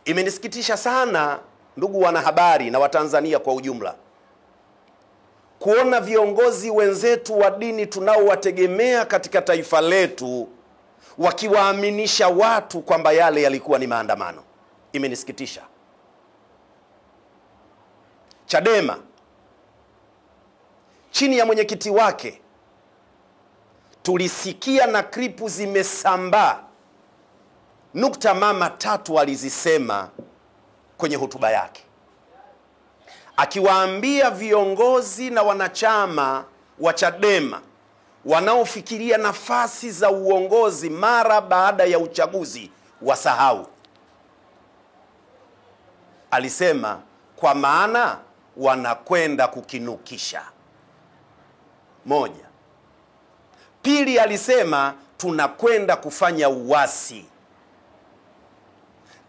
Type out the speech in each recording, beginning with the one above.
Imenisikitisha sana ndugu wanahabari na Watanzania kwa ujumla kuona viongozi wenzetu wa dini tunaowategemea katika taifa letu wakiwaaminisha watu kwamba yale yalikuwa ni maandamano. Imenisikitisha. Chadema chini ya mwenyekiti wake tulisikia na klipu zimesambaa nukta mama tatu alizisema kwenye hotuba yake, akiwaambia viongozi na wanachama wa Chadema wanaofikiria nafasi za uongozi mara baada ya uchaguzi wasahau. Alisema kwa maana wanakwenda kukinukisha. Moja. Pili, alisema tunakwenda kufanya uasi.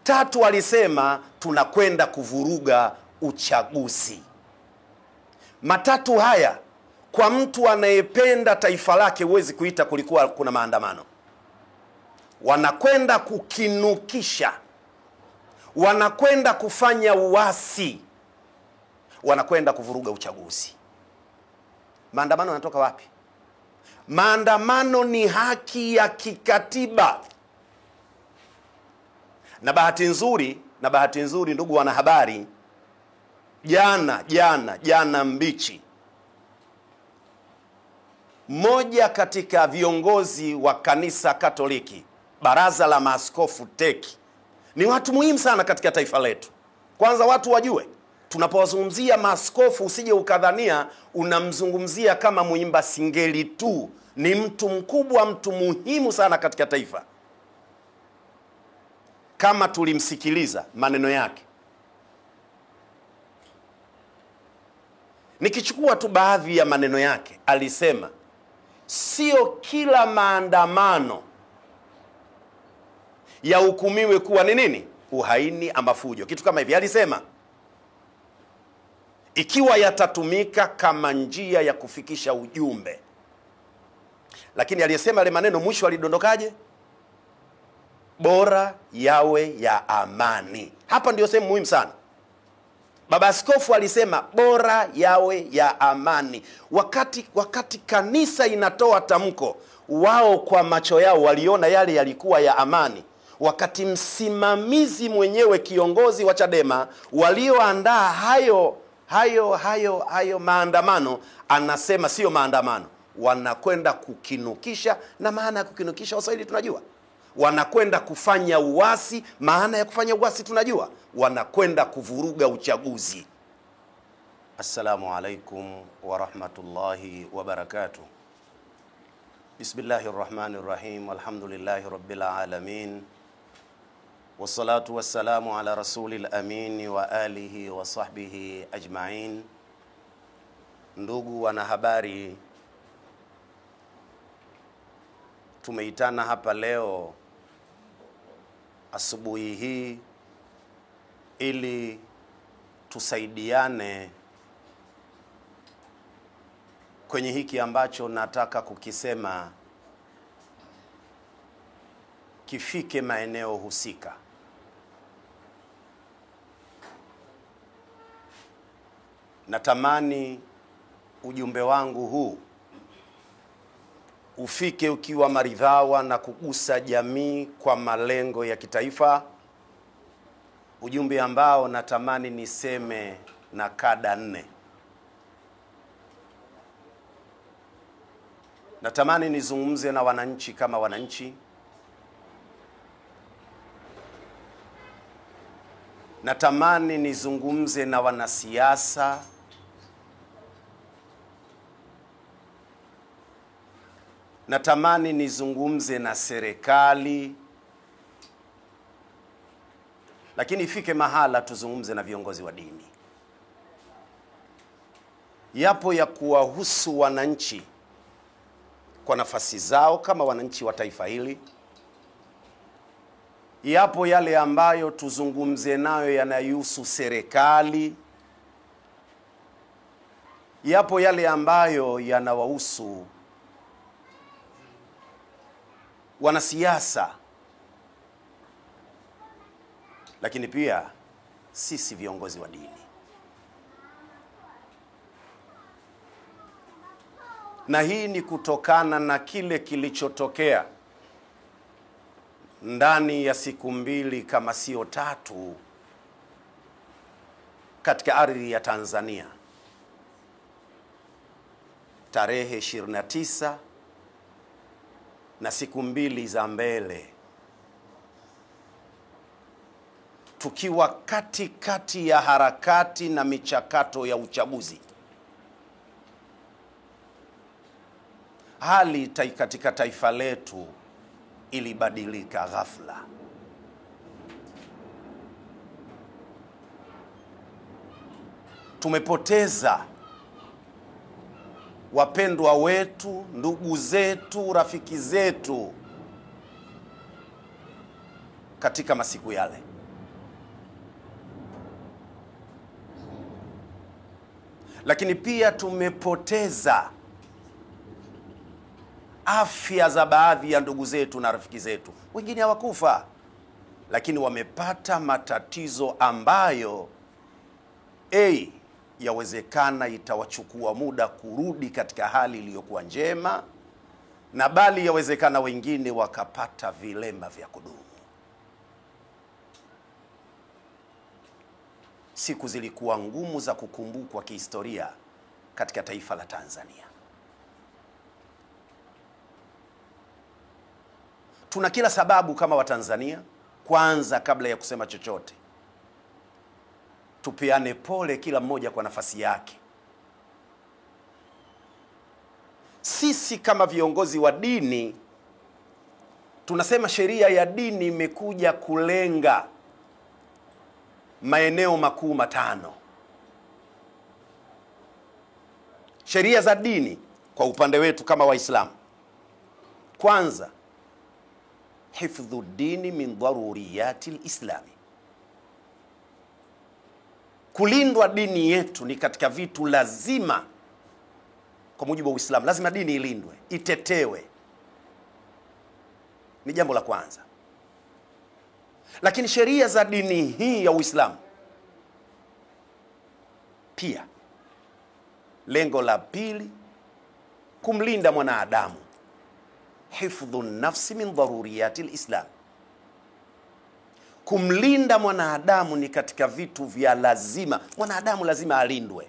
Tatu, alisema tunakwenda kuvuruga uchaguzi. Matatu haya kwa mtu anayependa taifa lake huwezi kuita kulikuwa kuna maandamano. Wanakwenda kukinukisha, wanakwenda kufanya uasi, wanakwenda kuvuruga uchaguzi. Maandamano yanatoka wapi? Maandamano ni haki ya kikatiba. Na bahati nzuri ndugu wanahabari, jana mbichi, mmoja katika viongozi wa kanisa Katoliki, baraza la maaskofu TEC, ni watu muhimu sana katika taifa letu. Kwanza watu wajue, tunapozungumzia maaskofu usije ukadhania unamzungumzia kama muimba singeli tu. Ni mtu mkubwa, mtu muhimu sana katika taifa. Kama tulimsikiliza maneno yake, nikichukua tu baadhi ya maneno yake, alisema sio kila maandamano yahukumiwe kuwa ni nini? Uhaini ama fujo, kitu kama hivi. Alisema ikiwa yatatumika kama njia ya kufikisha ujumbe. Lakini aliyesema ile maneno mwisho alidondokaje? Bora yawe ya amani. Hapa ndio sehemu muhimu sana. Baba Askofu alisema bora yawe ya amani. Wakati kanisa inatoa tamko, wao kwa macho yao waliona yale yalikuwa ya amani. Wakati msimamizi mwenyewe, kiongozi wa Chadema, walioandaa hayo maandamano, anasema sio maandamano, wanakwenda kukinukisha. Na maana ya kukinukisha Waswahili tunajua. Wanakwenda kufanya uasi. Maana ya kufanya uasi tunajua. Wanakwenda kuvuruga uchaguzi. Assalamu alaikum wa rahmatullahi wa barakatuh. Bismillahirrahmanirrahim. Alhamdulillahi rabbil alamin. Wassalatu wassalamu ala rasulil amin wa alihi wa sahbihi ajma'in. Ndugu wanahabari, tumeitana hapa leo asubuhi hii ili tusaidiane kwenye hiki ambacho nataka kukisema kifike maeneo husika. Natamani ujumbe wangu huu ufike ukiwa maridhawa na kugusa jamii kwa malengo ya kitaifa. Ujumbe ambao natamani niseme na kada 4. Natamani nizungumze na wananchi kama wananchi. Natamani nizungumze na wanasiasa. Natamani nizungumze na serikali. Lakini ifike mahala tuzungumze na viongozi wa dini. Yapo ya kuwahusu wananchi kwa nafasi zao kama wananchi wa taifa hili. Yapo yale ambayo tuzungumze nayo yanayohusu serikali. Yapo yale ambayo yanawahusu wanasiasa. lakini pia sisi viongozi wa dini. Na hii ni kutokana na kile kilichotokea ndani ya siku 2 kama sio 3 katika ardhi ya Tanzania tarehe 29 na siku 2 za mbele, tukiwa katikati ya harakati na michakato ya uchaguzi. Hali katika taifa letu ilibadilika ghafla. Tumepoteza wapendwa wetu, ndugu zetu, rafiki zetu katika masiku yale. Lakini pia tumepoteza afya za baadhi ya ndugu zetu na rafiki zetu. Wengine hawakufa, lakini wamepata matatizo ambayo yawezekana itawachukua muda kurudi katika hali iliyokuwa njema, na bali yawezekana wengine wakapata vilema vya kudumu. Siku zilikuwa ngumu za kukumbukwa kihistoria katika taifa la Tanzania. Tuna kila sababu kama Watanzania, kwanza kabla ya kusema chochote, tupeane pole kila mmoja kwa nafasi yake. Sisi kama viongozi wa dini tunasema sheria ya dini imekuja kulenga maeneo makuu 5. Sheria za dini kwa upande wetu kama Waislamu: kwanza, hifdhu dini min daruriyati lislami, kulindwa dini yetu ni katika vitu lazima kwa mujibu wa Uislamu. Lazima dini ilindwe, itetewe, ni jambo la kwanza. Lakini sheria za dini hii ya Uislamu pia lengo la pili, kumlinda mwanadamu, hifdhu nafsi min daruriyati alislam. Kumlinda mwanadamu ni katika vitu vya lazima. Mwanadamu lazima alindwe.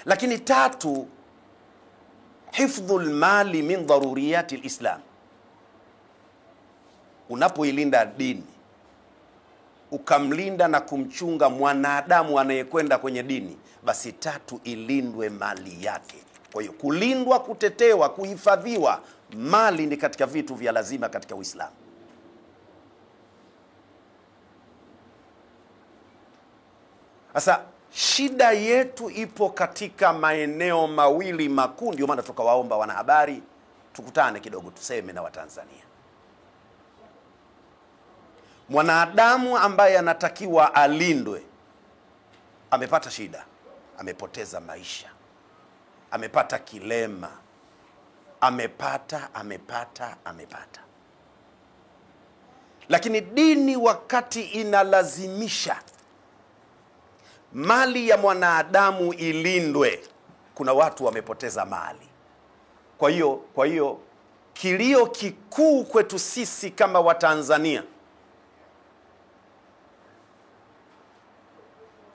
Lakini tatu, hifdhu almali min daruriyati alislam. Unapoilinda dini, ukamlinda na kumchunga mwanadamu anayekwenda kwenye dini, basi tatu, ilindwe mali yake. Kwa hiyo kulindwa, kutetewa, kuhifadhiwa mali ni katika vitu vya lazima katika Uislamu. Sasa shida yetu ipo katika maeneo mawili makuu. Ndio maana tukawaomba wanahabari tukutane kidogo tuseme na Watanzania. Mwanadamu ambaye anatakiwa alindwe amepata shida, amepoteza maisha, amepata kilema, amepata. Lakini dini wakati inalazimisha mali ya mwanadamu ilindwe, kuna watu wamepoteza mali. Kwa hiyo kilio kikuu kwetu sisi kama Watanzania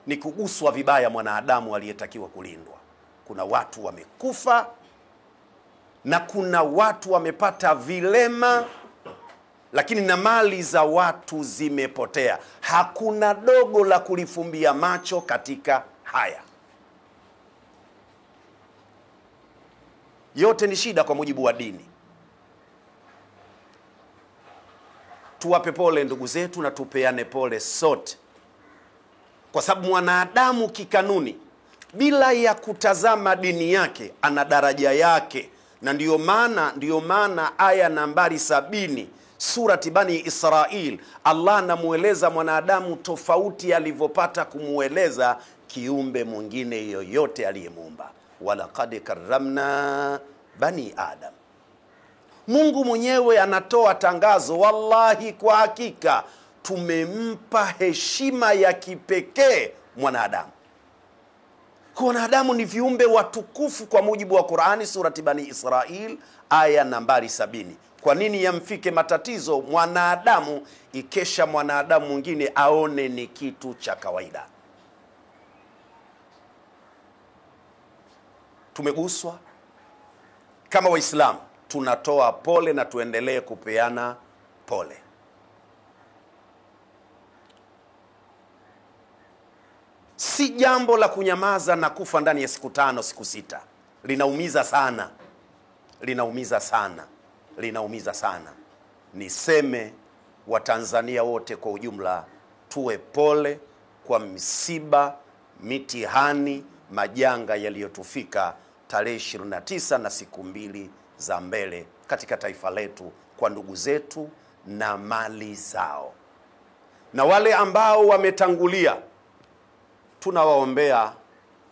ni kuguswa vibaya mwanadamu aliyetakiwa kulindwa. Kuna watu wamekufa na kuna watu wamepata vilema, lakini na mali za watu zimepotea. Hakuna dogo la kulifumbia macho katika haya. Yote ni shida kwa mujibu wa dini. Tuwape pole ndugu zetu na tupeane pole sote, kwa sababu mwanadamu kikanuni, bila ya kutazama dini yake, ana daraja yake. Na ndiyo maana aya nambari 70 surati Bani Israil, Allah anamueleza mwanadamu tofauti alivyopata kumueleza kiumbe mwingine yoyote aliyemuumba. Walaqad karramna bani Adam Mungu mwenyewe anatoa tangazo, wallahi kwa hakika tumempa heshima ya kipekee mwanadamu. Kwa wanadamu ni viumbe watukufu kwa mujibu wa Qur'ani, surati Bani Israil aya nambari 70. Kwa nini yamfike matatizo mwanadamu ikesha mwanadamu mwingine aone ni kitu cha kawaida? Tumeguswa kama Waislamu, tunatoa pole na tuendelee kupeana pole. Si jambo la kunyamaza na kufa ndani ya siku 5 siku 6. Linaumiza sana, linaumiza sana, linaumiza sana. Niseme Watanzania wote kwa ujumla, tuwe pole kwa misiba, mitihani, majanga yaliyotufika tarehe 29 na siku 2 za mbele katika taifa letu, kwa ndugu zetu na mali zao. Na wale ambao wametangulia, tunawaombea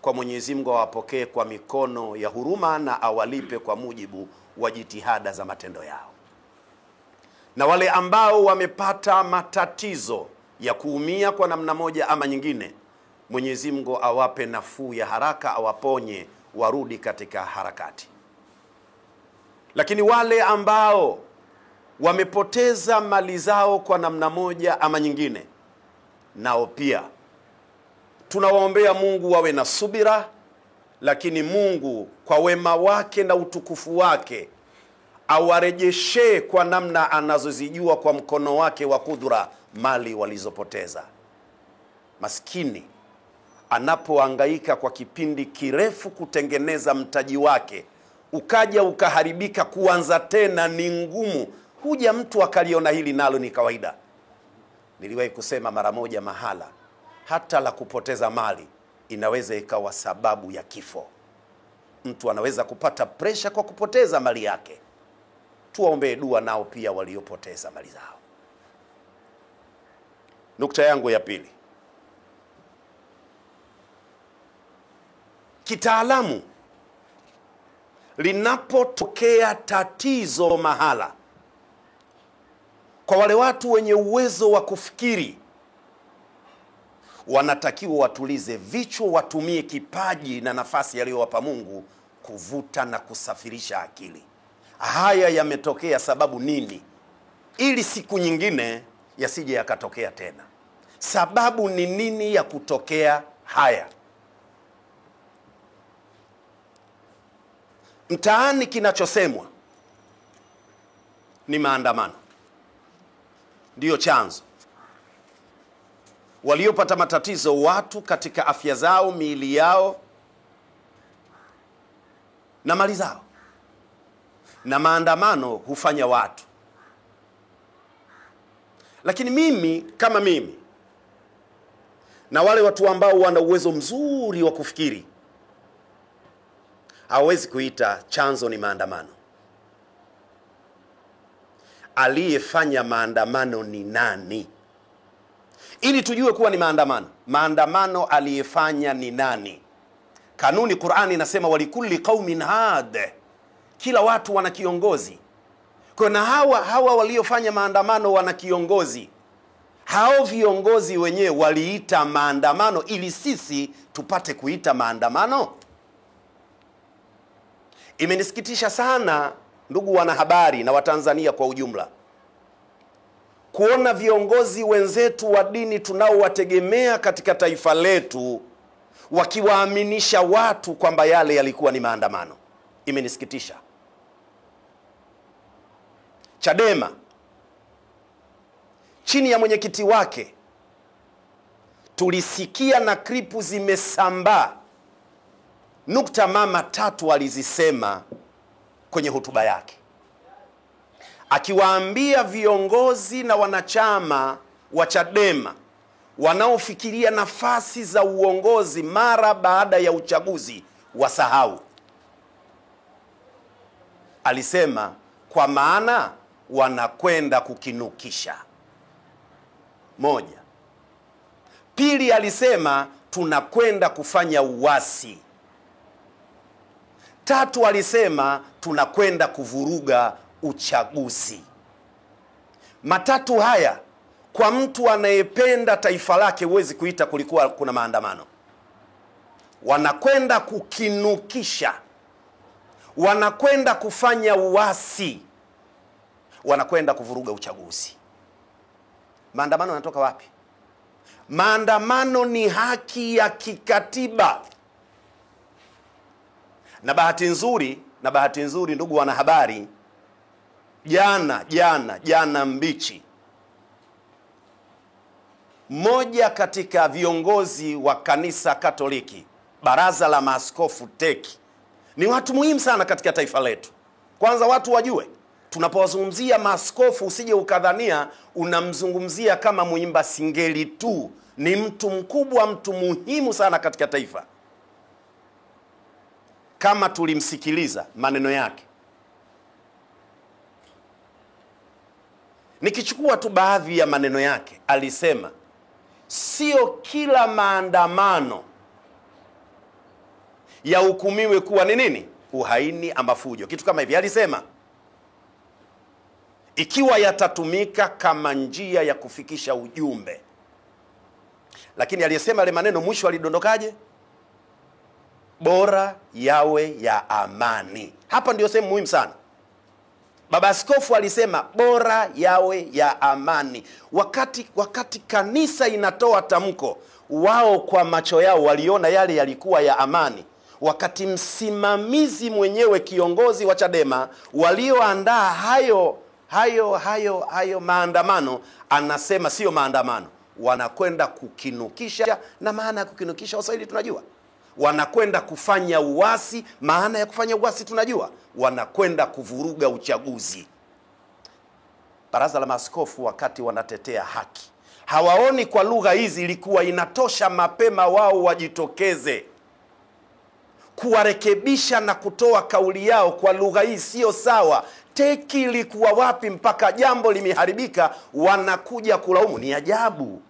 kwa Mwenyezi Mungu awapokee kwa mikono ya huruma na awalipe kwa mujibu wa jitihada za matendo yao. Na wale ambao wamepata matatizo ya kuumia kwa namna moja ama nyingine, Mwenyezi Mungu awape nafuu ya haraka, awaponye, warudi katika harakati. Lakini wale ambao wamepoteza mali zao kwa namna moja ama nyingine, nao pia tunawaombea Mungu wawe na subira, lakini Mungu kwa wema wake na utukufu wake awarejeshe kwa namna anazozijua kwa mkono wake wa kudura mali walizopoteza. Maskini anapohangaika kwa kipindi kirefu kutengeneza mtaji wake, ukaja ukaharibika, kuanza tena ni ngumu. Huja mtu akaliona hili nalo ni kawaida. Niliwahi kusema mara moja mahala, hata la kupoteza mali inaweza ikawa sababu ya kifo. Mtu anaweza kupata presha kwa kupoteza mali yake. Tuwaombee dua nao pia waliopoteza mali zao. Nukta yangu ya pili, kitaalamu, linapotokea tatizo mahala, kwa wale watu wenye uwezo wa kufikiri, wanatakiwa watulize vichwa, watumie kipaji na nafasi aliyowapa Mungu kuvuta na kusafirisha akili. Haya yametokea sababu nini? Ili siku nyingine yasije yakatokea tena. Sababu ni nini ya kutokea haya? Mtaani kinachosemwa ni maandamano ndiyo chanzo. Waliopata matatizo watu katika afya zao, miili yao na mali zao. Na maandamano hufanya watu. Lakini mimi kama mimi na wale watu ambao wana uwezo mzuri wa kufikiri, hawezi kuita chanzo ni maandamano. Aliyefanya maandamano ni nani? Ili tujue kuwa ni maandamano. Maandamano aliyefanya ni nani? Kanuni Qur'ani inasema walikulli qaumin had. Kila watu wana kiongozi. Kwa na hawa waliofanya maandamano wana kiongozi. Hao viongozi wenyewe waliita maandamano ili sisi tupate kuita maandamano. Imenisikitisha sana ndugu wanahabari na Watanzania kwa ujumla, kuona viongozi wenzetu wa dini tunaowategemea katika taifa letu wakiwaaminisha watu kwamba yale yalikuwa ni maandamano. Imenisikitisha. Chadema chini ya mwenyekiti wake tulisikia na klipu zimesambaa nukta mama 3 alizisema kwenye hotuba yake, akiwaambia viongozi na wanachama wa Chadema wanaofikiria nafasi za uongozi mara baada ya uchaguzi wasahau. Alisema kwa maana wanakwenda kukinukisha. Moja. Pili, alisema tunakwenda kufanya uasi. Tatu, alisema tunakwenda kuvuruga uchaguzi. Matatu haya kwa mtu anayependa taifa lake huwezi kuita kulikuwa kuna maandamano. Wanakwenda kukinukisha, wanakwenda kufanya uasi, wanakwenda kuvuruga uchaguzi. Maandamano yanatoka wapi? Maandamano ni haki ya kikatiba. Na bahati nzuri ndugu wanahabari, jana mbichi, mmoja katika viongozi wa kanisa Katoliki, baraza la maaskofu TEC, ni watu muhimu sana katika taifa letu. Kwanza watu wajue, tunapowazungumzia maaskofu usije ukadhania unamzungumzia kama muimba singeli tu. Ni mtu mkubwa, mtu muhimu sana katika taifa. Kama tulimsikiliza maneno yake, nikichukua tu baadhi ya maneno yake, alisema sio kila maandamano yahukumiwe kuwa ni nini? Uhaini ama fujo, kitu kama hivi. Alisema ikiwa yatatumika kama njia ya kufikisha ujumbe. Lakini aliyesema yale maneno mwisho alidondokaje? Bora yawe ya amani. Hapa ndio sehemu muhimu sana. Baba Askofu alisema bora yawe ya amani. Wakati kanisa inatoa tamko, wao kwa macho yao waliona yale yalikuwa ya amani. Wakati msimamizi mwenyewe, kiongozi wa Chadema, walioandaa hayo maandamano, anasema sio maandamano, wanakwenda kukinukisha. Na maana ya kukinukisha Waswahili tunajua, wanakwenda kufanya uasi. Maana ya kufanya uasi tunajua, wanakwenda kuvuruga uchaguzi. Baraza la maaskofu wakati wanatetea haki, hawaoni kwa lugha hizi ilikuwa inatosha mapema wao wajitokeze kuwarekebisha na kutoa kauli yao kwa lugha hii sio sawa. TEC ilikuwa wapi mpaka jambo limeharibika wanakuja kulaumu? Ni ajabu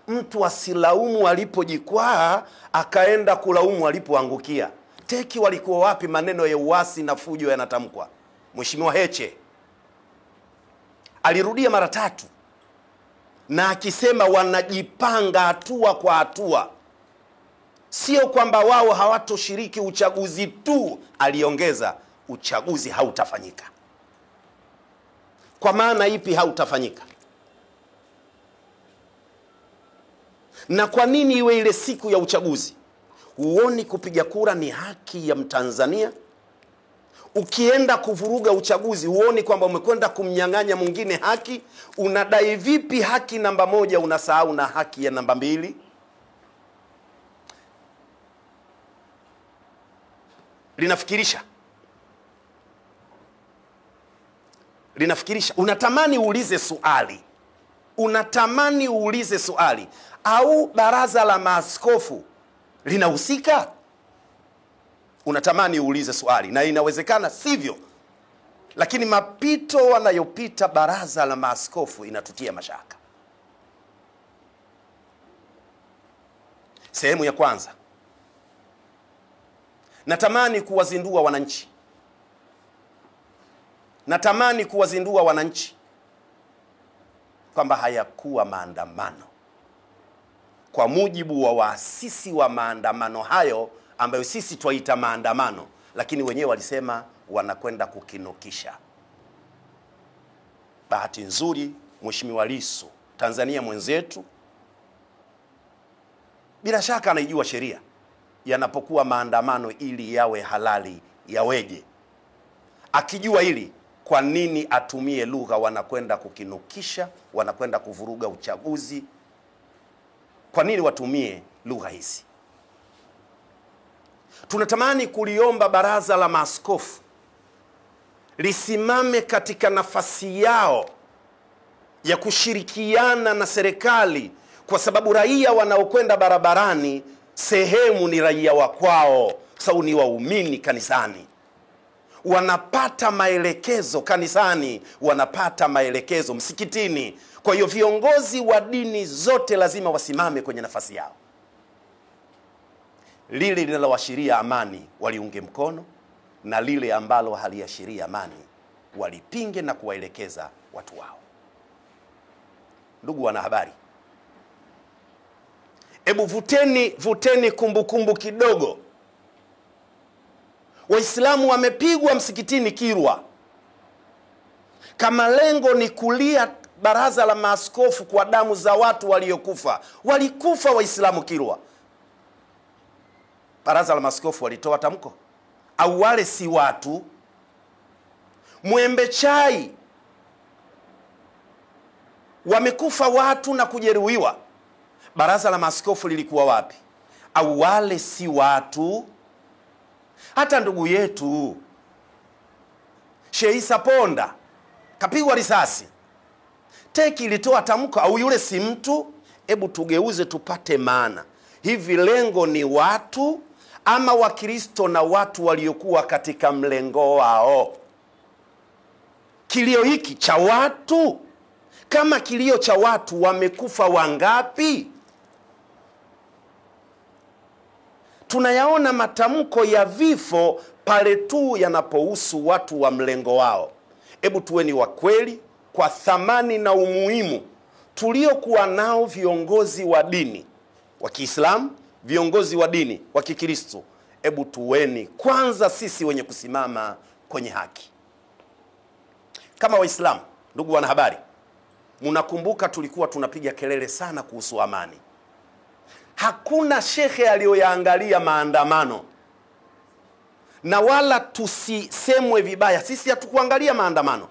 mtu asilaumu alipojikwaa akaenda kulaumu alipoangukia. TEC walikuwa wapi maneno ya uasi na fujo yanatamkwa? Mheshimiwa Heche alirudia mara 3 na akisema wanajipanga hatua kwa hatua, sio kwamba wao hawatoshiriki uchaguzi tu. Aliongeza uchaguzi hautafanyika. Kwa maana ipi hautafanyika? Na kwa nini iwe ile siku ya uchaguzi? Huoni kupiga kura ni haki ya Mtanzania? Ukienda kuvuruga uchaguzi, huoni kwamba umekwenda kumnyang'anya mwingine haki? Unadai vipi haki namba 1 unasahau na haki ya namba 2? Linafikirisha. Unatamani uulize swali, au baraza la maaskofu linahusika? Unatamani uulize swali, na inawezekana sivyo, lakini mapito wanayopita baraza la maaskofu inatutia mashaka. Sehemu ya kwanza, natamani kuwazindua wananchi kwamba hayakuwa maandamano kwa mujibu wa waasisi wa maandamano hayo, ambayo sisi twaita maandamano, lakini wenyewe walisema wanakwenda kukinukisha. Bahati nzuri Mheshimiwa Lissu, Tanzania mwenzetu, bila shaka anaijua sheria yanapokuwa maandamano ili yawe halali yaweje. Akijua hili, kwa nini atumie lugha wanakwenda kukinukisha, wanakwenda kuvuruga uchaguzi? Kwa nini watumie lugha hizi? Tunatamani kuliomba baraza la maaskofu lisimame katika nafasi yao ya kushirikiana na serikali, kwa sababu raia wanaokwenda barabarani sehemu ni raia wa kwao, sababu ni waumini kanisani, wanapata maelekezo kanisani, wanapata maelekezo msikitini. Kwa hiyo viongozi wa dini zote lazima wasimame kwenye nafasi yao. Lile linaloashiria amani waliunge mkono, na lile ambalo haliashiria amani walipinge na kuwaelekeza watu wao. Ndugu wanahabari, hebu vuteni kumbukumbu kidogo. Waislamu wamepigwa msikitini Kilwa. Kama lengo ni kulia baraza la maaskofu kwa damu za watu waliokufa, walikufa Waislamu Kilwa, baraza la maaskofu walitoa tamko? Au wale si watu? Mwembe Chai wamekufa watu na kujeruhiwa, baraza la maaskofu lilikuwa wapi? Au wale si watu? Hata ndugu yetu Sheikh Isa Ponda kapigwa risasi, teki ilitoa tamko? Au yule si mtu? Hebu tugeuze tupate maana. Hivi lengo ni watu ama Wakristo na watu waliokuwa katika mlengo wao? Kilio hiki cha watu? Kama kilio cha watu, wamekufa wangapi? Tunayaona matamko ya vifo pale tu yanapohusu watu wa mlengo wao. Hebu tuweni wa kweli kwa thamani na umuhimu tuliokuwa nao viongozi wa dini wa Kiislamu, viongozi wa dini wa Kikristo. Hebu tuweni kwanza sisi wenye kusimama kwenye haki. Kama Waislamu, ndugu wanahabari, mnakumbuka tulikuwa tunapiga kelele sana kuhusu amani. Hakuna shekhe aliyoyaangalia maandamano, na wala tusisemwe vibaya, sisi hatukuangalia maandamano.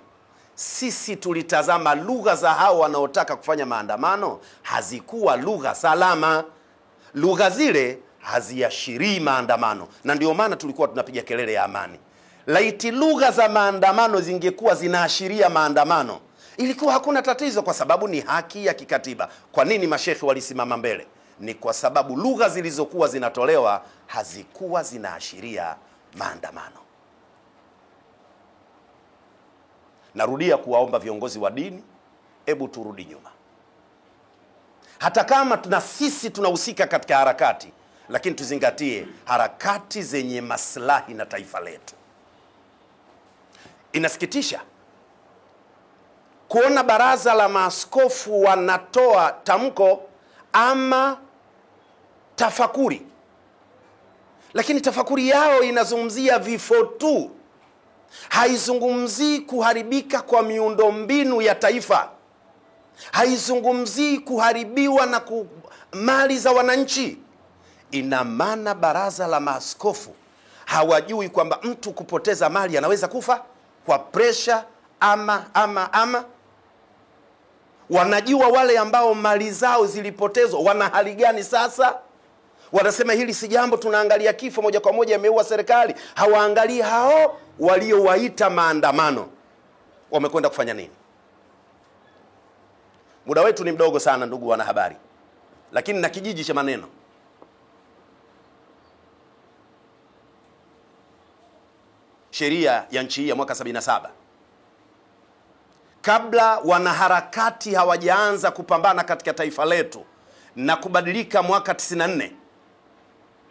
Sisi tulitazama lugha za hao wanaotaka kufanya maandamano, hazikuwa lugha salama. Lugha zile haziashirii maandamano, na ndio maana tulikuwa tunapiga kelele ya amani. Laiti lugha za maandamano zingekuwa zinaashiria maandamano, ilikuwa hakuna tatizo, kwa sababu ni haki ya kikatiba. Kwa nini mashekhe walisimama mbele? Ni kwa sababu lugha zilizokuwa zinatolewa hazikuwa zinaashiria maandamano. Narudia kuwaomba viongozi wa dini, hebu turudi nyuma. Hata kama na sisi tunahusika katika harakati, lakini tuzingatie harakati zenye maslahi na taifa letu. Inasikitisha kuona baraza la maaskofu wanatoa tamko ama tafakuri, lakini tafakuri yao inazungumzia vifo tu, haizungumzii kuharibika kwa miundombinu ya taifa, haizungumzii kuharibiwa na mali za wananchi. Ina maana baraza la maaskofu hawajui kwamba mtu kupoteza mali anaweza kufa kwa presha ama wanajua wale ambao mali zao zilipotezwa wana hali gani sasa? Wanasema hili si jambo, tunaangalia kifo moja kwa moja imeua serikali. Hawaangalii hao waliowaita maandamano wamekwenda kufanya nini. Muda wetu ni mdogo sana ndugu wanahabari, lakini na kijiji cha maneno. Sheria ya nchi hii ya mwaka 77, kabla wanaharakati hawajaanza kupambana katika taifa letu na kubadilika mwaka 94,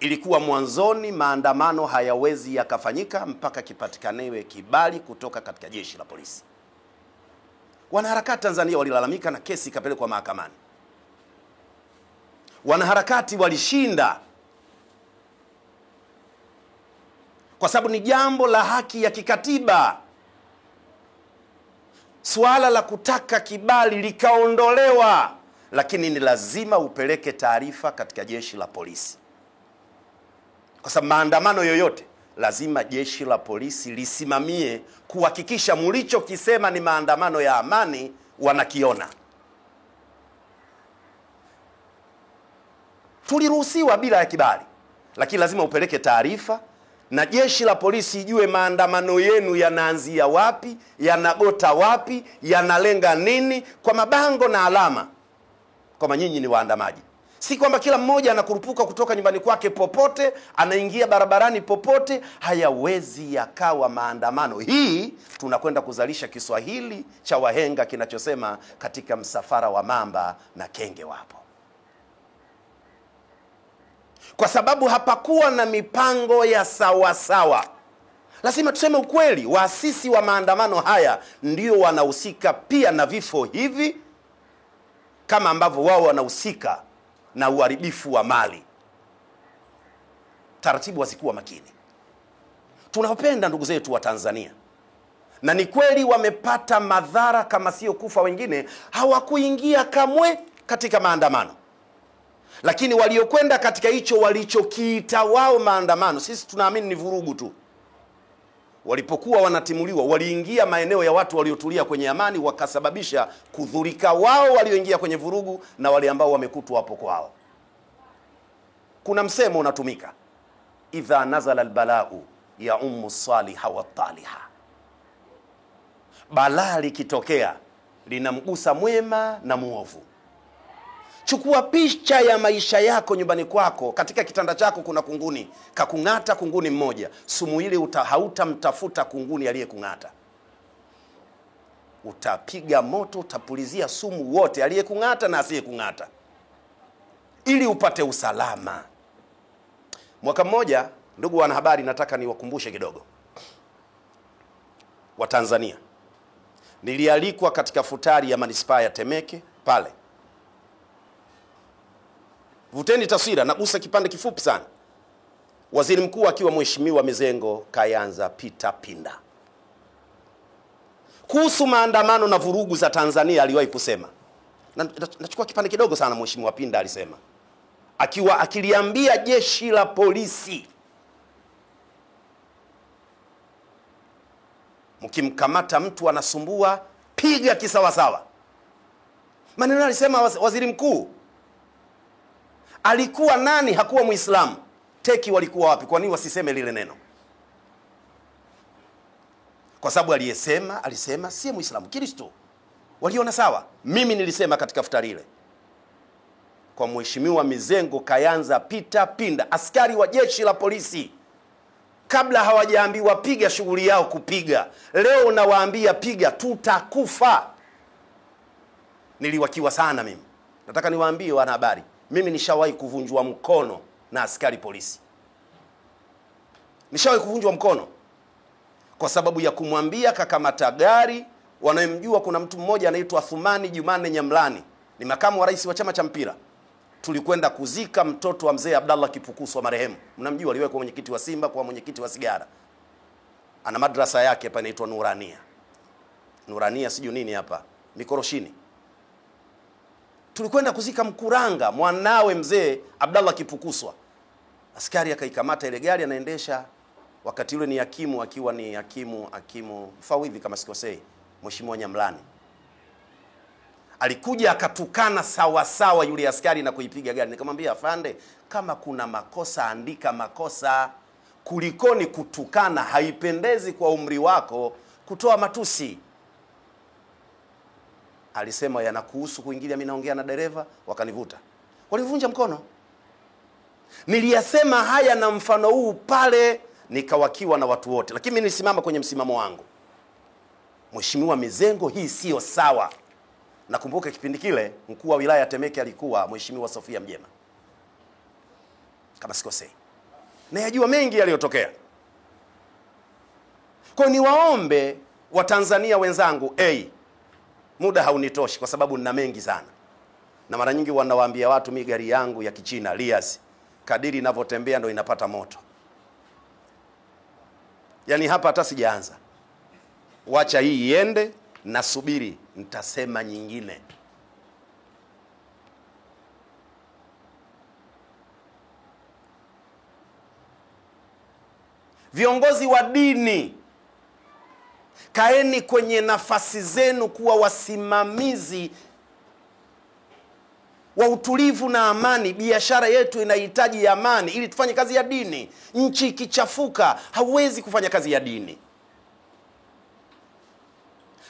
ilikuwa mwanzoni maandamano hayawezi yakafanyika mpaka kipatikaniwe kibali kutoka katika jeshi la polisi. Wanaharakati Tanzania walilalamika na kesi ikapelekwa mahakamani. Wanaharakati walishinda kwa sababu ni jambo la haki ya kikatiba. Suala la kutaka kibali likaondolewa, lakini ni lazima upeleke taarifa katika jeshi la polisi, kwa sababu maandamano yoyote lazima jeshi la polisi lisimamie kuhakikisha mlichokisema ni maandamano ya amani wanakiona. Tuliruhusiwa bila ya kibali, lakini lazima upeleke taarifa na jeshi la polisi ijue maandamano yenu yanaanzia wapi, yanagota wapi, yanalenga nini, kwa mabango na alama, kwamba nyinyi ni waandamaji. Si kwamba kila mmoja anakurupuka kutoka nyumbani kwake popote, anaingia barabarani popote. Hayawezi yakawa maandamano. Hii tunakwenda kuzalisha Kiswahili cha wahenga kinachosema katika msafara wa mamba na kenge wapo. Kwa sababu hapakuwa na mipango ya sawa sawa. Lazima tuseme ukweli, waasisi wa maandamano haya ndio wanahusika pia na vifo hivi, kama ambavyo wao wanahusika na uharibifu wa mali. Taratibu hazikuwa makini. Tunawapenda ndugu zetu wa Tanzania, na ni kweli wamepata madhara, kama sio kufa wengine hawakuingia kamwe katika maandamano. Lakini waliokwenda katika hicho walichokiita wao maandamano, sisi tunaamini ni vurugu tu. Walipokuwa wanatimuliwa, waliingia maeneo ya watu waliotulia kwenye amani, wakasababisha kudhurika wao walioingia kwenye vurugu na wale ambao wamekutwa hapo kwao. Kuna msemo unatumika, idha nazala albalau ya ummu saliha wa taliha. Balaa likitokea linamgusa mwema na muovu. Chukua picha ya maisha yako nyumbani kwako, katika kitanda chako kuna kunguni, kakung'ata kunguni mmoja. Sumu ile hautamtafuta kunguni aliyekung'ata. Utapiga moto, utapulizia sumu wote, aliyekung'ata na asiyekung'ata, ili upate usalama. Mwaka mmoja, ndugu wanahabari, nataka niwakumbushe kidogo wa Tanzania. Nilialikwa katika futari ya manispaa ya Temeke pale. Vuteni taswira, nagusa kipande kifupi sana. Waziri mkuu akiwa Mheshimiwa Mizengo Kayanza Peter Pinda, kuhusu maandamano na vurugu za Tanzania aliwahi kusema, nachukua kipande kidogo sana. Mheshimiwa Pinda alisema, akiliambia jeshi la polisi, mkimkamata mtu anasumbua, piga kisawasawa. Maneno alisema waziri mkuu. Alikuwa nani? Hakuwa Muislamu. Teki walikuwa wapi? Kwa nini wasiseme lile neno? Kwa sababu alisema si Muislamu, Kristo. Waliona sawa. Mimi nilisema katika futari ile, kwa Mheshimiwa Mizengo Kayanza Peter Pinda, askari wa jeshi la polisi, kabla hawajaambiwa piga, shughuli yao kupiga. Leo nawaambia piga, tutakufa. Niliwakiwa sana mimi. Nataka niwaambie wanahabari, mimi nishawahi kuvunjwa mkono na askari polisi. Nishawahi kuvunjwa mkono kwa sababu ya kumwambia kakamata gari. Wanayemjua, kuna mtu mmoja anaitwa Thumani Jumane Nyamlani, ni makamu wa rais wa chama cha mpira. Tulikwenda kuzika mtoto wa mzee Abdallah Kipukuswa marehemu. Mnamjua, aliwekwa mwenyekiti wa Simba kwa mwenyekiti wa Sigara. Ana madrasa yake hapa inaitwa Nurania. Nurania sijui nini hapa, Mikoroshini. Tulikwenda kuzika Mkuranga, mwanawe mzee Abdallah Kipukuswa. Askari akaikamata ile gari, anaendesha. Wakati ule ni hakimu, akiwa ni hakimu mfawidhi kama sikosei, Mheshimiwa Nyamlani. Alikuja akatukana sawa sawa yule askari na kuipiga gari. Nikamwambia, afande, kama kuna makosa andika makosa, kulikoni kutukana. Haipendezi kwa umri wako kutoa matusi. Alisema, yanakuhusu kuingilia, mimi naongea na dereva. Wakanivuta, walivunja mkono. Niliyasema haya na mfano huu pale, nikawakiwa na watu wote, lakini mimi nilisimama kwenye msimamo wangu. Mheshimiwa Mizengo, hii sio sawa. Nakumbuka kipindi kile mkuu wa wilaya ya Temeke alikuwa Mheshimiwa Sofia Mjema, kama sikosei, na yajua mengi yaliyotokea. Kwa niwaombe Watanzania wenzangu, muda haunitoshi kwa sababu nina mengi sana, na mara nyingi wanawaambia watu, mimi gari yangu ya Kichina Lias, kadiri inavyotembea ndio inapata moto. Yaani hapa hata sijaanza, wacha hii iende, nasubiri nitasema nyingine. Viongozi wa dini, kaeni kwenye nafasi zenu kuwa wasimamizi wa utulivu na amani. Biashara yetu inahitaji amani ili tufanye kazi ya dini. Nchi ikichafuka hauwezi kufanya kazi ya dini.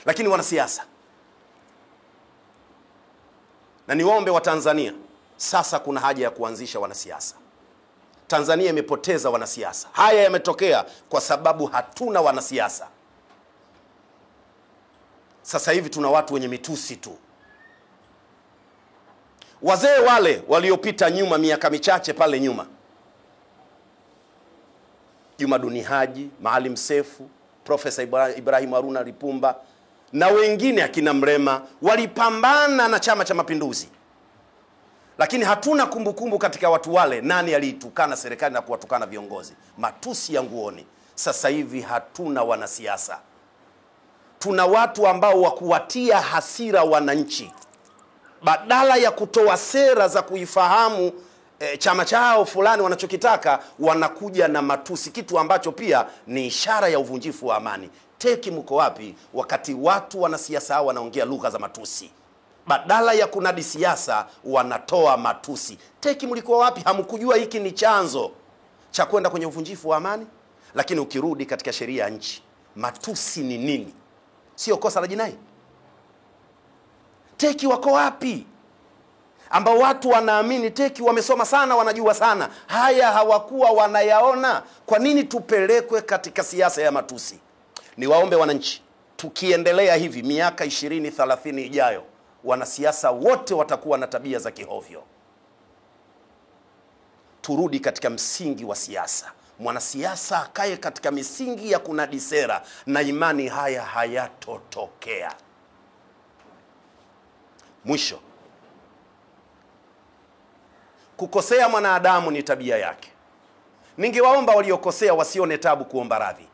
Lakini wanasiasa, na niwaombe wa Tanzania, sasa kuna haja ya kuanzisha wanasiasa. Tanzania imepoteza wanasiasa. Haya yametokea kwa sababu hatuna wanasiasa. Sasa hivi tuna watu wenye mitusi tu. Wazee wale waliopita nyuma, miaka michache pale nyuma, Juma Duni Haji, Maalim Sefu, Profesa Ibrahim Haruna Lipumba na wengine akina Mrema walipambana na Chama cha Mapinduzi. Lakini hatuna kumbukumbu katika watu wale nani aliitukana serikali na kuwatukana viongozi. Matusi ya nguoni. Sasa hivi hatuna wanasiasa. Tuna watu ambao wakuwatia hasira wananchi. Badala ya kutoa sera za kuifahamu chama chao fulani wanachokitaka, wanakuja na matusi, kitu ambacho pia ni ishara ya uvunjifu wa amani. Teki mko wapi wakati watu wanasiasa hao wanaongea lugha za matusi? Badala ya kunadi siasa wanatoa matusi. Teki mlikuwa wapi? Hamkujua hiki ni chanzo cha kwenda kwenye uvunjifu wa amani? Lakini ukirudi katika sheria ya nchi, matusi ni nini? Sio kosa la jinai? Teki wako wapi? Ambao watu wanaamini teki wamesoma sana, wanajua sana. Haya hawakuwa wanayaona. Kwa nini tupelekwe katika siasa ya matusi? Niwaombe wananchi, tukiendelea hivi miaka 20-30 ijayo, wanasiasa wote watakuwa na tabia za kihovyo. Turudi katika msingi wa siasa. Mwanasiasa akae katika misingi ya kunadi sera, na imani haya hayatotokea. Mwisho, kukosea mwanadamu ni tabia yake. Ningewaomba waliokosea wasione tabu kuomba radhi.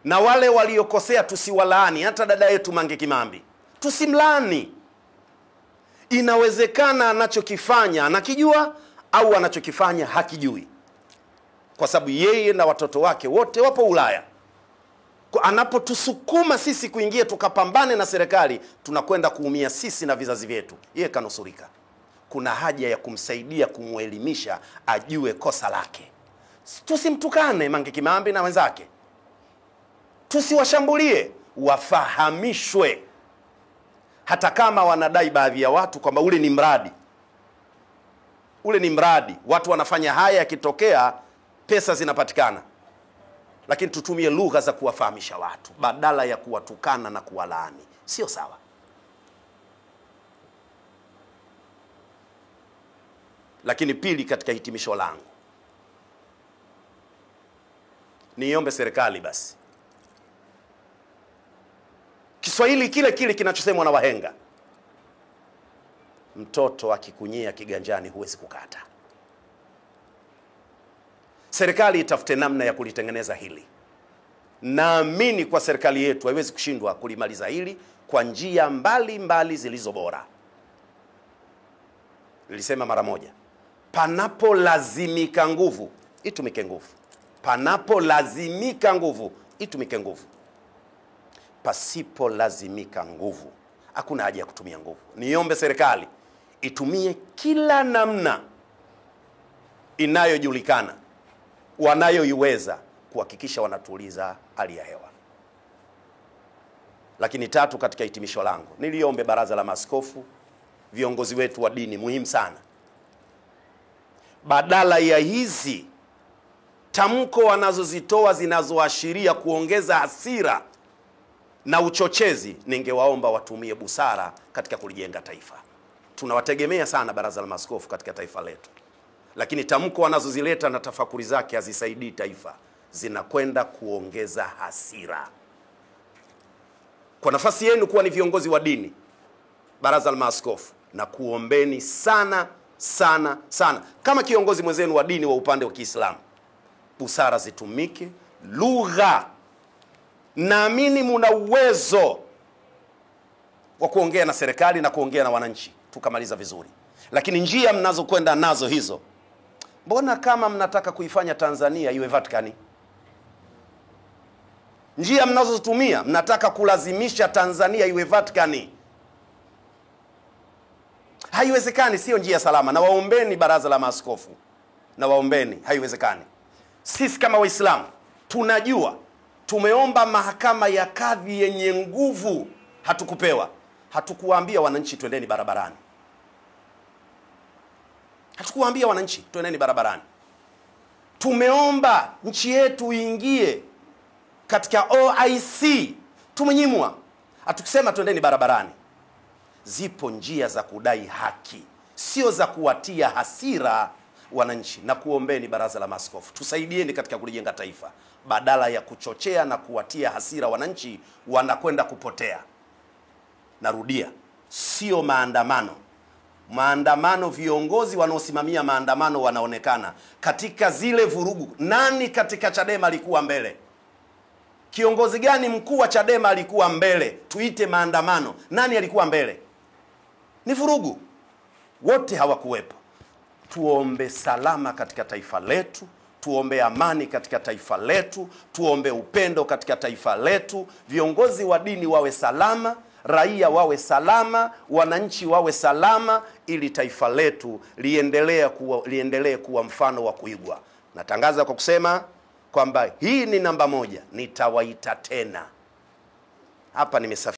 Na wale waliokosea tusiwalaani. Hata dada yetu Mange Kimambi, tusimlaani. Inawezekana anachokifanya anakijua au anachokifanya hakijui. Kwa sababu yeye na watoto wake wote wapo Ulaya. Anapotusukuma sisi kuingia tukapambane na serikali, tunakwenda kuumia sisi na vizazi vyetu. Yeye kanusurika. Kuna haja ya kumsaidia, kumuelimisha, ajue kosa lake. Tusimtukane Mange Kimambi na wenzake. Tusiwashambulie, wafahamishwe. Hata kama wanadai baadhi ya watu kwamba ule ni mradi. Ule ni mradi. Watu wanafanya haya, yakitokea pesa zinapatikana. Lakini tutumie lugha za kuwafahamisha watu badala ya kuwatukana na kuwalaani. Sio sawa. Lakini pili, katika hitimisho langu, niombe serikali basi, Kiswahili kile kile kinachosemwa na wahenga, mtoto akikunyea kiganjani huwezi kukata. Serikali itafute namna ya kulitengeneza hili. Naamini kwa serikali yetu haiwezi kushindwa kulimaliza hili kwa njia mbali zilizo bora. Nilisema mara moja, panapo lazimika nguvu, itumike nguvu. Panapo lazimika nguvu, itumike nguvu. Pasipo lazimika nguvu, hakuna haja ya kutumia nguvu. Niombe serikali itumie kila namna inayojulikana, wanayoiweza, kuhakikisha wanatuliza hali ya hewa. Lakini tatu, katika hitimisho langu, niliombe baraza la maaskofu, viongozi wetu wa dini, muhimu sana, badala ya hizi tamko wanazozitoa zinazoashiria kuongeza hasira na uchochezi, ningewaomba watumie busara katika kulijenga taifa. Tunawategemea sana baraza la maaskofu katika taifa letu. Lakini tamko wanazozileta na tafakuri zake hazisaidii taifa, zinakwenda kuongeza hasira. Kwa nafasi yenu kuwa ni viongozi wa dini, baraza la maaskofu, na kuombeni sana sana sana, kama kiongozi mwenzenu wa dini wa upande wa Kiislamu, busara zitumike, lugha. Naamini muna uwezo wa kuongea na serikali na kuongea na wananchi, tukamaliza vizuri. Lakini njia mnazokwenda nazo hizo, mbona kama mnataka kuifanya Tanzania iwe Vatikani? Njia mnazotumia, mnataka kulazimisha Tanzania iwe Vatikani. Haiwezekani, sio njia salama. Na waombeni baraza la maaskofu, na waombeni, haiwezekani. Sisi kama Waislamu tunajua, tumeomba mahakama ya kadhi yenye nguvu, hatukupewa. Hatukuwaambia wananchi twendeni barabarani. Hatukuwaambia wananchi twendeni barabarani. Tumeomba nchi yetu iingie katika OIC, tumenyimwa. Hatukusema twendeni barabarani. Zipo njia za kudai haki, sio za kuwatia hasira wananchi na kuombeni baraza la maaskofu, tusaidieni katika kulijenga taifa, badala ya kuchochea na kuwatia hasira wananchi wanakwenda kupotea. Narudia, sio maandamano. Maandamano, viongozi wanaosimamia maandamano wanaonekana katika zile vurugu. Nani katika Chadema alikuwa mbele? Kiongozi gani mkuu wa Chadema alikuwa mbele? Tuite maandamano, nani alikuwa mbele? Ni vurugu, wote hawakuwepo. Tuombe salama katika taifa letu, tuombe amani katika taifa letu, tuombe upendo katika taifa letu. Viongozi wa dini wawe salama, raia wawe salama, wananchi wawe salama, ili taifa letu liendelee kuwa mfano wa kuigwa. Natangaza kwa kusema kwamba hii ni namba 1, nitawaita tena. Hapa nimesafiri.